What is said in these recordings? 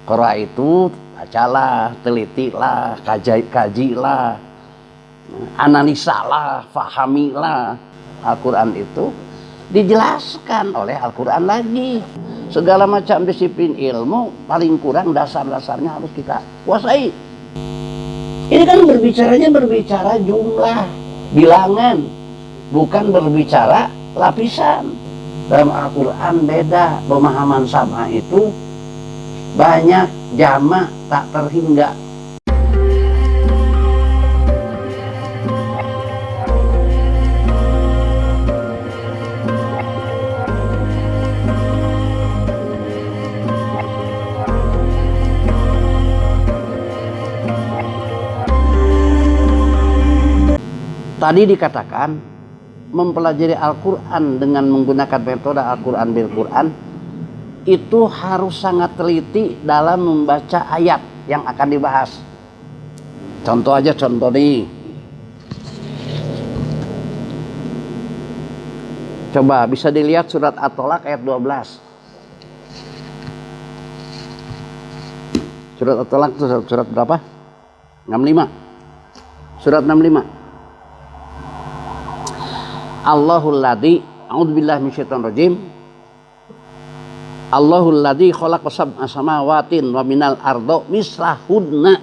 Qara itu bacalah, telitilah, kajilah, analisalah, fahamilah. Al-Quran itu dijelaskan oleh Al-Quran lagi. Segala macam disiplin ilmu paling kurang dasar-dasarnya harus kita kuasai. Ini kan berbicara jumlah, bilangan, bukan berbicara lapisan. Dalam Al-Quran beda, pemahaman sama itu banyak, jamak, tak terhingga. Tadi dikatakan mempelajari Al-Quran dengan menggunakan metode Al-Quran bil Quran itu harus sangat teliti dalam membaca ayat yang akan dibahas. Contoh nih. Coba bisa dilihat surat At-Tolak ayat 12. Surat At-Tolak itu surat berapa? 65. Surat 65. Allahul ladzi, a'udzubillahi minasyaitonir rajim. Allahul ladzi khalaqa sab'a samawatin wa minal ardo mislahunna.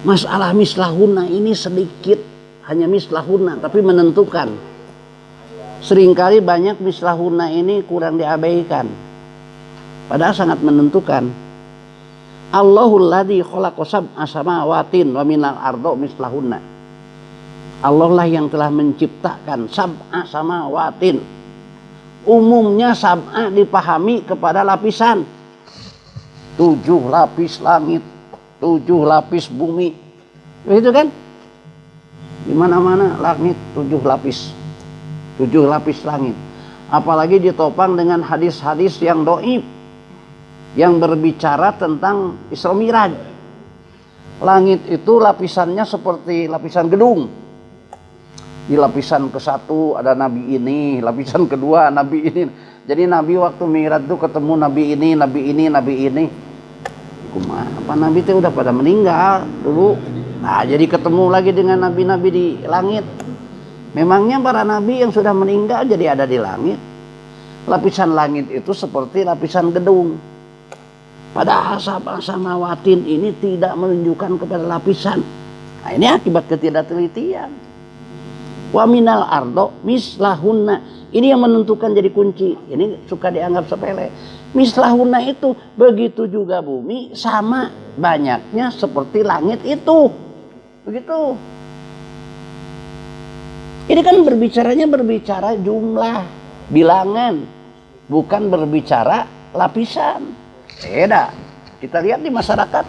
Masalah mislahunna ini sedikit, hanya mislahunna, tapi menentukan. Seringkali banyak mislahunna ini kurang diabaikan, padahal sangat menentukan. Allahul ladzi khalaqa sab'a samawatin wa minal ardo mislahunna. Allah lah yang telah menciptakan sab'a samawatin. Umumnya sab'a dipahami kepada lapisan. 7 lapis langit, 7 lapis bumi. Begitu kan? Di mana-mana langit 7 lapis. 7 lapis langit. Apalagi ditopang dengan hadis-hadis yang dhaif, yang berbicara tentang Isra Miraj. Langit itu lapisannya seperti lapisan gedung. Di lapisan ke-1 ada nabi ini, lapisan kedua nabi ini. Jadi nabi waktu Mi'raj itu ketemu nabi ini, nabi ini, nabi ini. Apa nabi itu udah pada meninggal dulu. Nah, jadi ketemu lagi dengan nabi-nabi di langit. Memangnya para nabi yang sudah meninggal jadi ada di langit. Lapisan langit itu seperti lapisan gedung. Padahal sab'a samawatin ini tidak menunjukkan kepada lapisan. Nah, ini akibat ketidaktelitian. Wa minal ardo mislahunna. Ini yang menentukan jadi kunci. Ini suka dianggap sepele. Mislahunna itu begitu juga bumi sama banyaknya seperti langit itu. Begitu. Ini kan berbicara jumlah, bilangan, bukan berbicara lapisan. Beda. Kita lihat di masyarakat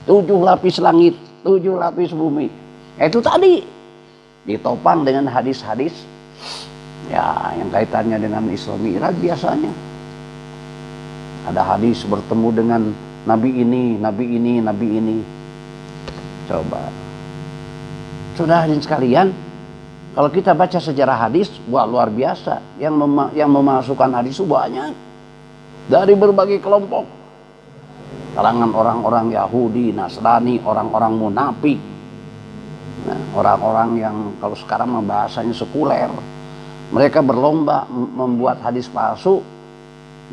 7 lapis langit, 7 lapis bumi. Itu tadi ditopang dengan hadis-hadis ya yang kaitannya dengan Isra Mi'raj. Biasanya ada hadis bertemu dengan nabi ini, nabi ini, nabi ini. Coba saudara sekalian, kalau kita baca sejarah hadis, wah luar biasa. Yang memasukkan hadis itu banyak dari berbagai kelompok, kalangan orang-orang Yahudi, Nasrani, orang-orang munafik. Nah, orang-orang yang kalau sekarang bahasanya sekuler, mereka berlomba membuat hadis palsu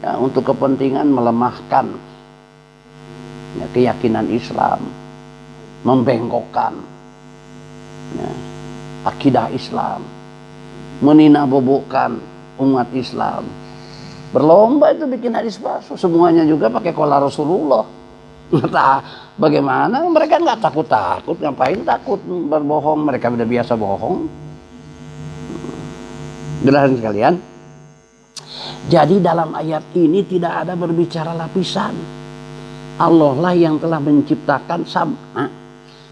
ya, untuk kepentingan melemahkan ya, keyakinan Islam, membengkokkan ya, akidah Islam, meninabobokan umat Islam. Berlomba itu bikin hadis palsu, semuanya juga pakai qala Rasulullah. Entah bagaimana, mereka nggak takut-takut, ngapain takut berbohong, mereka udah biasa bohong. Jelas sekalian. Jadi dalam ayat ini tidak ada berbicara lapisan. Allah lah yang telah menciptakan sab'a.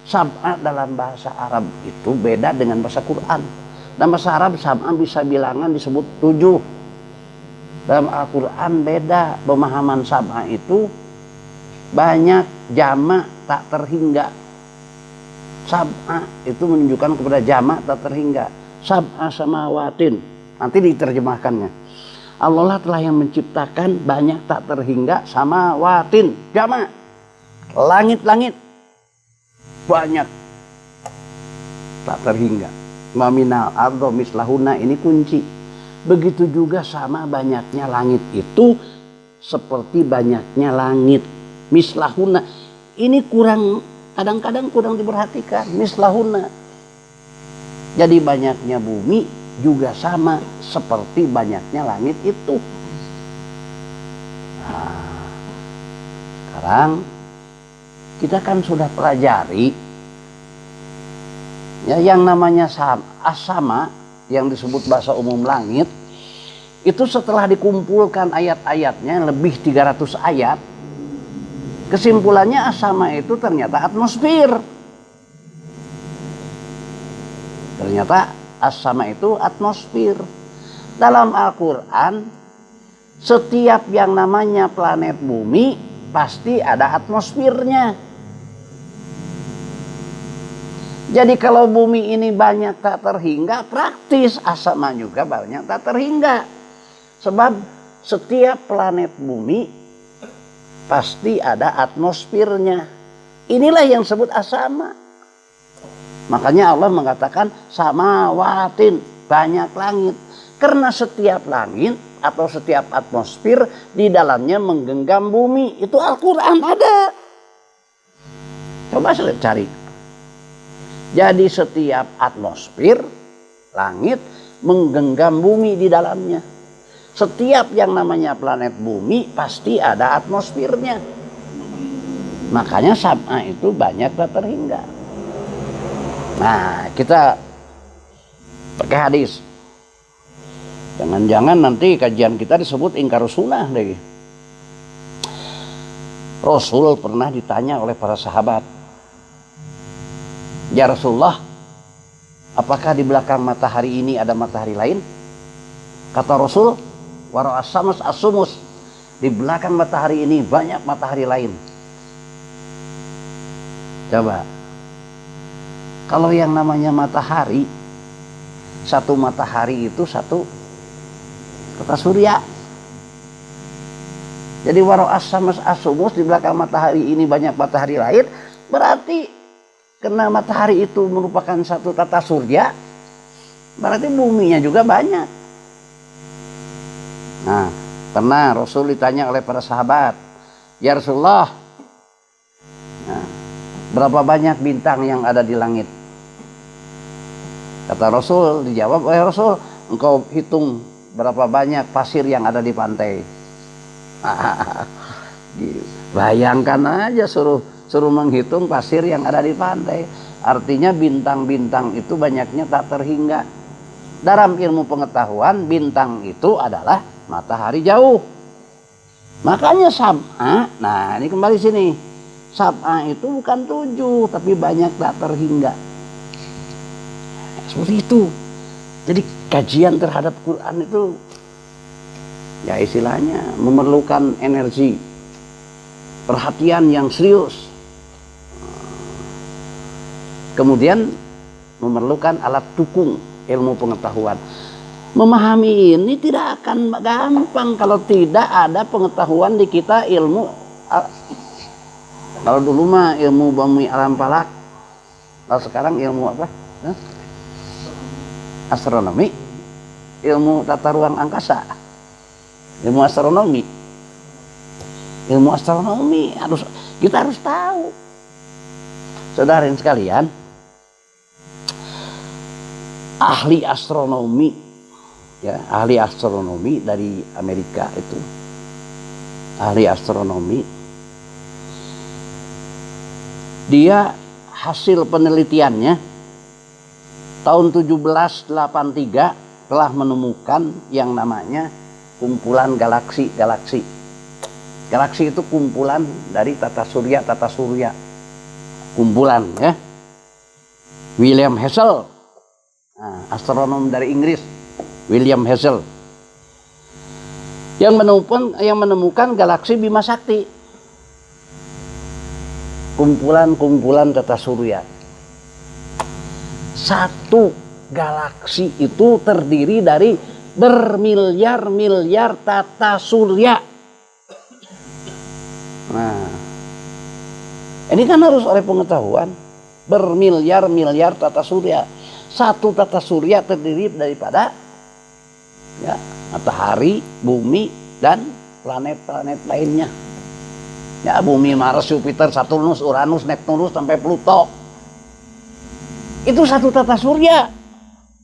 Sab'a dalam bahasa Arab itu beda dengan bahasa Quran. Dalam bahasa Arab sab'a bisa bilangan disebut 7. Dalam Al-Quran beda, pemahaman sab'a itu banyak, jamak, tak terhingga. Sab'a itu menunjukkan kepada jamak tak terhingga. Sab'a samawatin. Nanti diterjemahkannya. Allah lah telah yang menciptakan banyak tak terhingga samawatin, jama, langit-langit banyak tak terhingga. Maminal ardo mislahuna, ini kunci. Begitu juga sama banyaknya langit itu seperti banyaknya langit. Mislahuna ini kurang, kadang-kadang kurang diperhatikan. Mislahuna, jadi banyaknya bumi juga sama seperti banyaknya langit itu. Nah, sekarang kita kan sudah pelajari ya, yang namanya as-sama yang disebut bahasa umum langit itu setelah dikumpulkan ayat-ayatnya lebih 300 ayat, kesimpulannya as-sama itu ternyata atmosfer. Ternyata as-sama itu atmosfer. Dalam Al-Quran setiap yang namanya planet bumi pasti ada atmosfernya. Jadi kalau bumi ini banyak tak terhingga, praktis as-sama juga banyak tak terhingga. Sebab setiap planet bumi pasti ada atmosfernya. Inilah yang disebut as-sama. Makanya Allah mengatakan samawatin, banyak langit. Karena setiap langit atau setiap atmosfer di dalamnya menggenggam bumi. Itu Al-Quran ada. Coba saya cari. Jadi setiap atmosfer langit menggenggam bumi di dalamnya. Setiap yang namanya planet bumi pasti ada atmosfernya. Makanya sama itu banyak tak terhingga. Nah, kita pakai hadis. Jangan-jangan nanti kajian kita disebut ingkarus sunnah lagi. Rasul pernah ditanya oleh para sahabat, ya Rasulullah, apakah di belakang matahari ini ada matahari lain? Kata Rasul, wara'as samus as-sumus, di belakang matahari ini banyak matahari lain. Coba, kalau yang namanya matahari, satu matahari itu satu kata surya. Jadi wara'as samus as-sumus, di belakang matahari ini banyak matahari lain, berarti karena matahari itu merupakan satu tata surya, berarti buminya juga banyak. Nah, pernah Rasul ditanya oleh para sahabat, ya Rasulullah, nah, berapa banyak bintang yang ada di langit? Kata Rasul, dijawab oleh Rasul, engkau hitung berapa banyak pasir yang ada di pantai. Bayangkan aja suruh menghitung pasir yang ada di pantai. Artinya bintang-bintang itu banyaknya tak terhingga. Dalam ilmu pengetahuan, bintang itu adalah matahari jauh. Makanya sab'a, nah ini kembali sini, sab'a itu bukan 7 tapi banyak tak terhingga. Seperti itu. Jadi kajian terhadap Quran itu ya istilahnya memerlukan energi, perhatian yang serius. Kemudian memerlukan alat dukung ilmu pengetahuan. Memahami ini tidak akan gampang kalau tidak ada pengetahuan di kita ilmu. Kalau dulu mah ilmu bumi alam falak, kalau sekarang ilmu apa? Astronomi, ilmu tata ruang angkasa, ilmu astronomi. Ilmu astronomi kita harus tahu. Saudara sekalian, ahli astronomi ya, ahli astronomi dari Amerika itu, ahli astronomi, dia hasil penelitiannya tahun 1783 telah menemukan yang namanya kumpulan galaksi-galaksi. Galaksi itu kumpulan dari tata surya, kumpulan ya. William Herschel, nah, astronom dari Inggris, William Herschel, yang menemukan galaksi Bima Sakti, kumpulan tata surya. Satu galaksi itu terdiri dari bermiliar-miliar tata surya. Nah, ini kan harus oleh pengetahuan. Bermiliar-miliar tata surya. Satu tata surya terdiri daripada ya, matahari, bumi, dan planet-planet lainnya. Ya, bumi, Mars, Jupiter, Saturnus, Uranus, Neptunus sampai Pluto. Itu satu tata surya.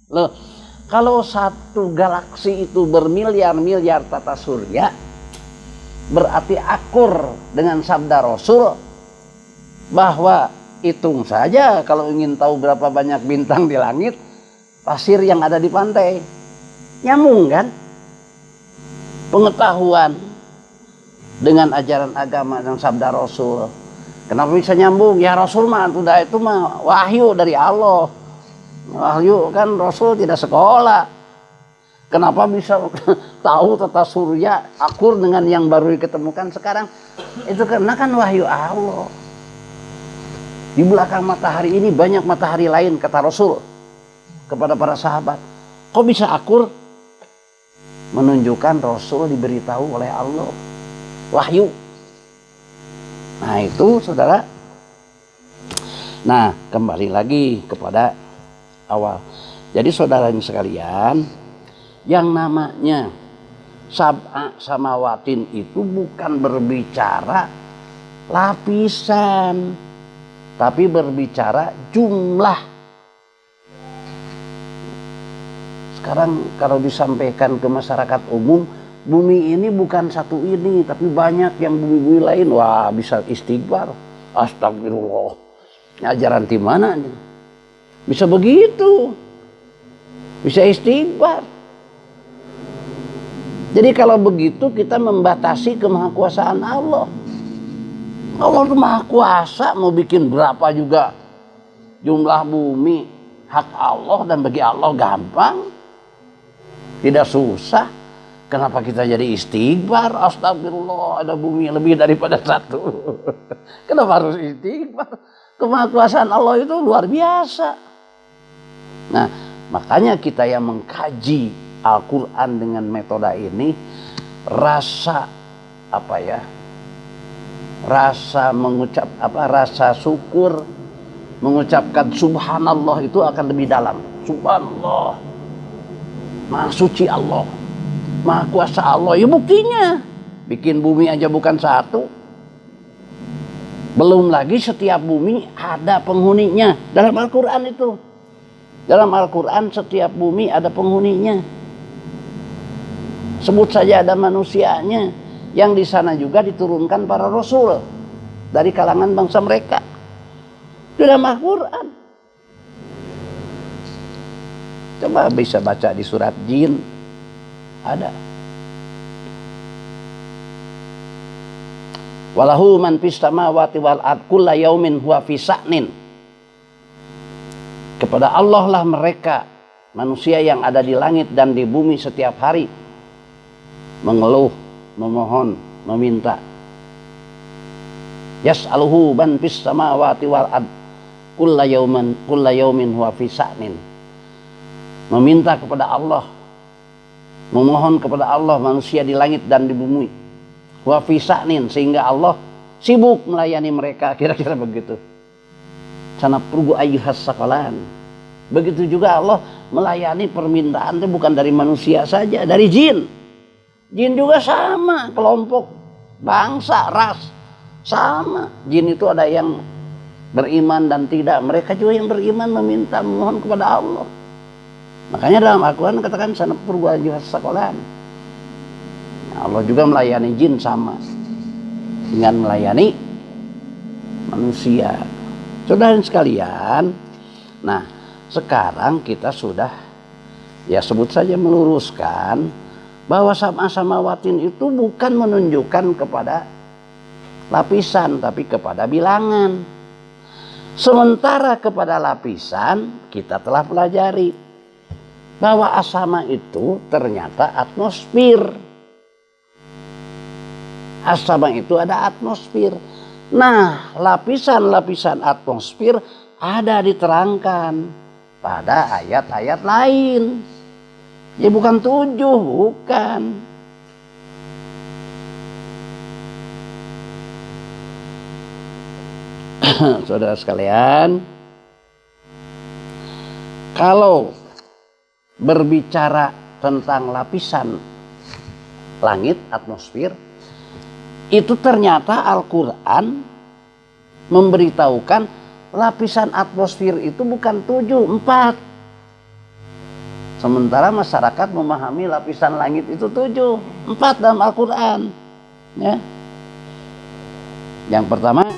Loh, kalau satu galaksi itu bermiliar-miliar tata surya, berarti akur dengan sabda Rasul bahwa hitung saja kalau ingin tahu berapa banyak bintang di langit, pasir yang ada di pantai. Nyambung kan? Pengetahuan dengan ajaran agama dan sabda Rasul. Kenapa bisa nyambung? Ya Rasul mah itu mah wahyu dari Allah. Wahyu kan Rasul tidak sekolah. Kenapa bisa tahu tata surya akur dengan yang baru diketemukan sekarang? Itu karena kan wahyu Allah. Di belakang matahari ini banyak matahari lain, kata Rasul kepada para sahabat. Kok bisa akur? Menunjukkan Rasul diberitahu oleh Allah. Wahyu. Nah itu saudara. Nah kembali lagi kepada awal. Jadi saudara sekalian, yang namanya sab'a samawatin itu bukan berbicara lapisan, tapi berbicara jumlah. Sekarang kalau disampaikan ke masyarakat umum, bumi ini bukan satu ini, tapi banyak yang bumi-bumi lain. Wah, bisa istighfar. Astagfirullah. Ajaran di mana nih? Bisa begitu. Bisa istighfar. Jadi kalau begitu kita membatasi kemahakuasaan Allah. Allah itu maha kuasa, mau bikin berapa juga jumlah bumi, hak Allah, dan bagi Allah gampang. Tidak susah. Kenapa kita jadi istighfar? Astagfirullah, ada bumi lebih daripada satu. Kenapa harus istighfar? Kemahakuasaan Allah itu luar biasa. Nah, makanya kita yang mengkaji Al-Quran dengan metode ini, rasa rasa syukur, mengucapkan subhanallah itu akan lebih dalam. Subhanallah, maha suci Allah, maha kuasa Allah. Ya buktinya bikin bumi aja bukan satu. Belum lagi setiap bumi ada penghuninya. Dalam Al-Quran itu, dalam Al-Quran setiap bumi ada penghuninya. Sebut saja ada manusianya, yang di sana juga diturunkan para rasul dari kalangan bangsa mereka. Dalam Al-Quran. Coba bisa baca di surat Jin, ada. Walahu man fis samawati wal ard kulla yaumin huwa fi sa'nin. Kepada Allah lah mereka, manusia yang ada di langit dan di bumi setiap hari mengeluh, memohon, meminta. Yas'aluhu man fis samawati wal ard kulla yaumin huwa fi sa'nin. Meminta kepada Allah, memohon kepada Allah manusia di langit dan di bumi. Wa fi sa'nin, sehingga Allah sibuk melayani mereka, kira-kira begitu. Sanaprugu ayyuhas saqalan. Begitu juga Allah melayani permintaan itu bukan dari manusia saja, dari jin. Jin juga sama, kelompok, bangsa, ras, sama. Jin itu ada yang beriman dan tidak. Mereka juga yang beriman meminta, memohon kepada Allah. Makanya dalam Al-Quran katakan sanaprugu ayyuhas saqalan. Allah juga melayani jin sama dengan melayani manusia. Saudara sekalian, nah sekarang kita sudah ya sebut saja meluruskan bahwa sab'a samawatin itu bukan menunjukkan kepada lapisan, tapi kepada bilangan. Sementara kepada lapisan kita telah pelajari bahwa asama itu ternyata atmosfer. Asama itu ada atmosfer. Nah, lapisan-lapisan atmosfer ada diterangkan pada ayat-ayat lain. Ya bukan 7, bukan. Saudara sekalian, kalau berbicara tentang lapisan langit, atmosfer, itu ternyata Al-Quran memberitahukan lapisan atmosfer itu bukan 7, 4. Sementara masyarakat memahami lapisan langit itu 7, 4 dalam Al-Quran. Ya. Yang pertama,